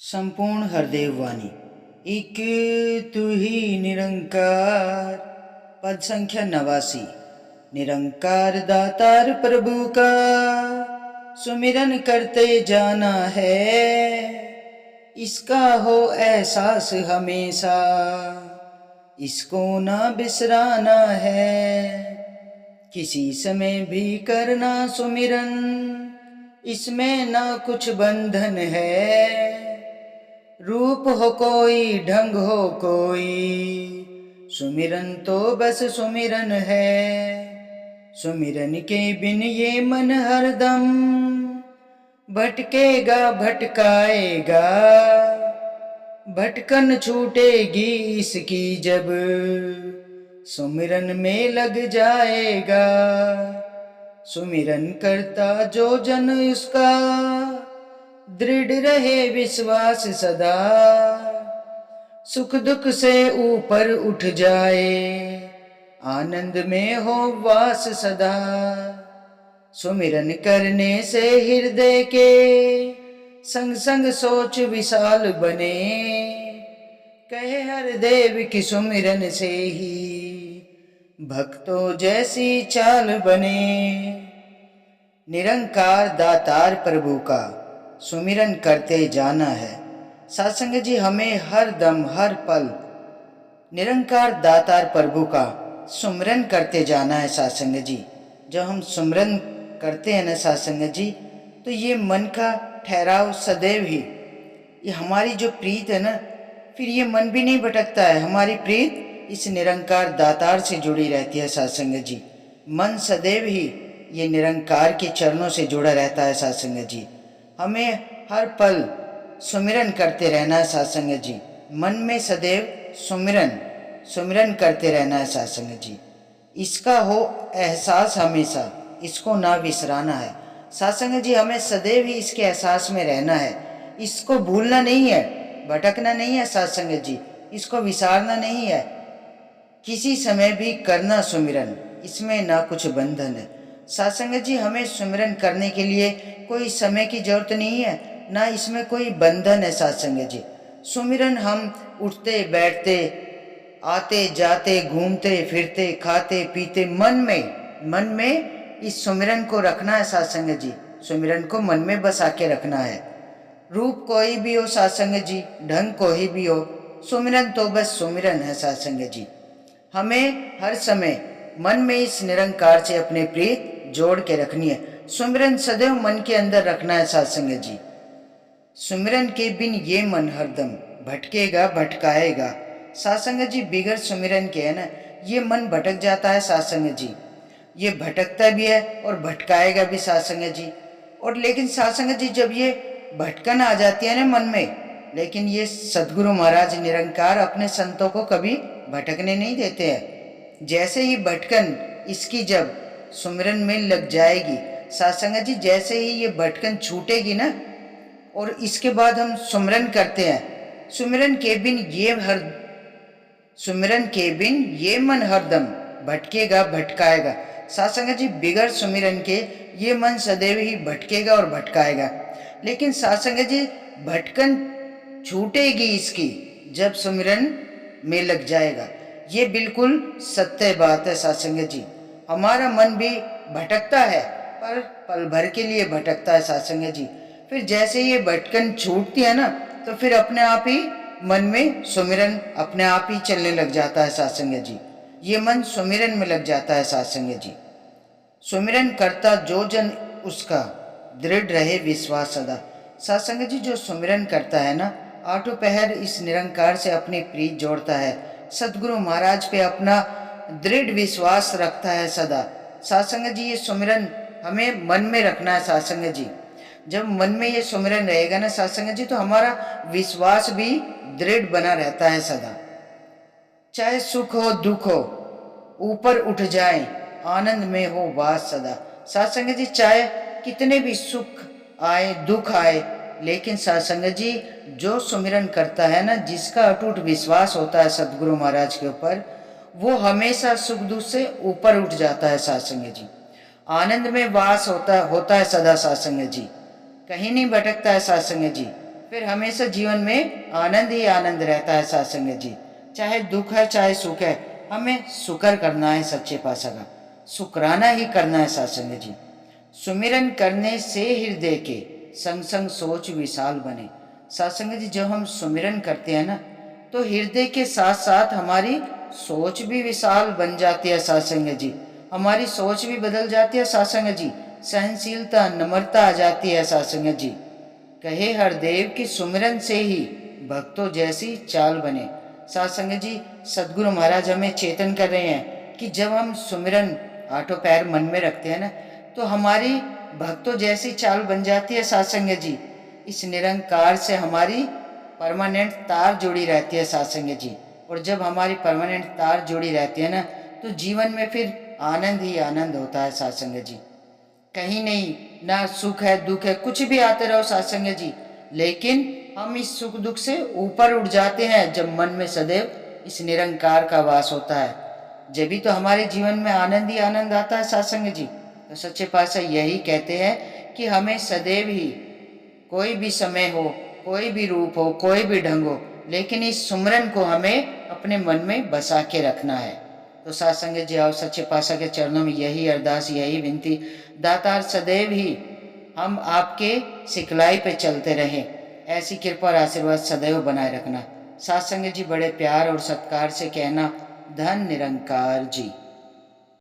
संपूर्ण हरदेव वाणी। एक तू ही निरंकार। पद संख्या 89। निरंकार दातार प्रभु का सुमिरन करते जाना है, इसका हो एहसास हमेशा, इसको ना बिसराना है। किसी समय भी करना सुमिरन, इसमें ना कुछ बंधन है। रूप हो कोई ढंग हो कोई, सुमिरन तो बस सुमिरन है। सुमिरन के बिन ये मन हरदम भटकेगा भटकाएगा। भटकन छूटेगी इसकी जब सुमिरन में लग जाएगा। सुमिरन करता जो जन उसका, दृढ़ रहे विश्वास सदा। सुख दुख से ऊपर उठ जाए, आनंद में हो वास सदा। सुमिरन करने से हृदय के संग संग सोच विशाल बने। कहे हर देव की सुमिरन से ही भक्तों जैसी चाल बने। निरंकार दातार प्रभु का सुमिरन करते जाना है। सत्संग जी, हमें हर दम हर पल निरंकार दातार प्रभु का सुमिरन करते जाना है। सत्संग जी, जब हम सुमिरन करते हैं ना सत्संग जी, तो ये मन का ठहराव सदैव ही, ये हमारी जो प्रीत है ना, फिर ये मन भी नहीं भटकता है। हमारी प्रीत इस निरंकार दातार से जुड़ी रहती है सत्संग जी। मन सदैव ही ये निरंकार के चरणों से जुड़ा रहता है सत्संग जी। हमें हर पल सुमिरन करते रहना है सत्संग जी। मन में सदैव सुमिरन करते रहना है सत्संग जी। इसका हो एहसास हमेशा, इसको ना विसराना है सत्संग जी। हमें सदैव ही इसके एहसास में रहना है, इसको भूलना नहीं है, भटकना नहीं है सत्संग जी, इसको विसारना नहीं है। किसी समय भी करना सुमिरन, इसमें ना कुछ बंधन है सत्संग जी। हमें सुमिरन करने के लिए कोई समय की जरूरत नहीं है, ना इसमें कोई बंधन है सत्संग जी। सुमिरन हम उठते बैठते, आते जाते, घूमते फिरते, खाते पीते, मन में इस सुमिरन को रखना है सत्संग जी। सुमिरन को मन में बसा के रखना है। रूप कोई भी हो सत्संग जी, ढंग कोई भी हो, सुमिरन तो बस सुमिरन है सत्संग जी। हमें हर समय मन में इस निरंकार से अपने प्रीत जोड़ के रखनी है। सुमिरन सदैव मन के अंदर रखना है सत्संग जी। सुमिरन के बिन ये मन हरदम भटकेगा भटकाएगा सत्संग जी। बिगड़ सुमिरन के है ना, ये मन भटक जाता है सत्संग जी। ये भटकता भी है और भटकाएगा भी सत्संग जी। और लेकिन सत्संग जी, जब ये भटकन आ जाती है ना मन में, लेकिन ये सदगुरु महाराज निरंकार अपने संतों को कभी भटकने नहीं देते हैं। जैसे ही भटकन इसकी जब सुमिरन में लग जाएगी सत्संग जी, जैसे ही ये भटकन छूटेगी ना, और इसके बाद हम सुमिरन करते हैं, सुमिरन के बिन ये मन हरदम भटकेगा भटकाएगा सत्संग जी। बिगड़ सुमिरन के ये मन सदैव ही भटकेगा और भटकाएगा। लेकिन सत्संग जी, भटकन छूटेगी इसकी जब सुमिरन में लग जाएगा। ये बिल्कुल सत्य बात है सत्संग जी। हमारा मन भी भटकता है, पर पल भर के लिए भटकता है सत्संग जी। फिर जैसे ये भटकन छूटती है ना, तो फिर अपने आप ही मन में सुमिरन अपने आप ही चलने लग जाता है सत्संग जी। ये मन सुमिरन में लग जाता है सत्संग जी। सुमिरन करता जो जन उसका, दृढ़ रहे विश्वास सदा सत्संग जी। जो सुमिरन करता है ना, आठों पहर इस निरंकार से अपनी प्रीत जोड़ता है, सदगुरु महाराज पे अपना दृढ़ विश्वास रखता है सदा सत्संग जी। ये सुमिरन हमें मन में रखना है सत्संग जी। जब मन में ये सुमिरन रहेगा ना सत्संग जी, तो हमारा विश्वास भी दृढ़ बना रहता है सदा। चाहे सुख हो दुख हो, ऊपर उठ जाए, आनंद में हो वास सदा सत्संग जी। चाहे कितने भी सुख आए दुख आए, लेकिन सत्संग जी, जो सुमिरन करता है ना, जिसका अटूट विश्वास होता है सदगुरु महाराज के ऊपर, वो हमेशा सुख दुख से ऊपर उठ जाता है सत्संग जी। आनंद में वास होता है सदा सत्संग जी। कहीं नहीं भटकता है सत्संग जी। फिर हमेशा जीवन में आनंद ही आनंद रहता है साथ संगत जी। चाहे दुख है चाहे सुख है, हमें शुक्र करना है सच्चे पातशाह का, शुक्राना ही करना है साथ संगत जी। सुमिरन करने से हृदय के संग संग सोच विशाल बने। साथ संगत जी, जब हम सुमिरन करते हैं ना, तो हृदय के साथ साथ हमारी सोच भी विशाल बन जाती है साथ संगत जी। हमारी सोच भी बदल जाती है साथ संगत जी। सहनशीलता नम्रता आ जाती है साथ संगत जी। कहे हर देव की सुमिरन से ही भक्तों जैसी चाल बने। साथ संगत जी, सदगुरु महाराज हमें चेतन कर रहे हैं कि जब हम सुमिरन आठों पैर मन में रखते हैं ना, तो हमारी भक्तों जैसी चाल बन जाती है साथ संगत जी। इस निरंकार से हमारी परमानेंट तार जुड़ी रहती है साथ संगत जी। और जब हमारी परमानेंट तार जुड़ी रहती है ना, तो जीवन में फिर आनंद ही आनंद होता है साथ संगत जी। कहीं नहीं ना सुख है दुख है, कुछ भी आते रहो साथ संगत जी, लेकिन हम इस सुख दुख से ऊपर उठ जाते हैं जब मन में सदैव इस निरंकार का वास होता है। जब भी तो हमारे जीवन में आनंद ही आनंद आता है साथ संगत जी। तो सच्चे पातशाह यही कहते हैं कि हमें सदैव ही, कोई भी समय हो, कोई भी रूप हो, कोई भी ढंग हो, लेकिन इस सुमरन को हमें अपने मन में बसा के रखना है। तो साथ संगत जी, आओ सच्चे पातशाह के चरणों में यही अरदास, यही विनती, दातार सदैव ही हम आपके सिखलाई पे चलते रहें, ऐसी कृपा और आशीर्वाद सदैव बनाए रखना। साथ संगत जी, बड़े प्यार और सत्कार से कहना, धन निरंकार जी।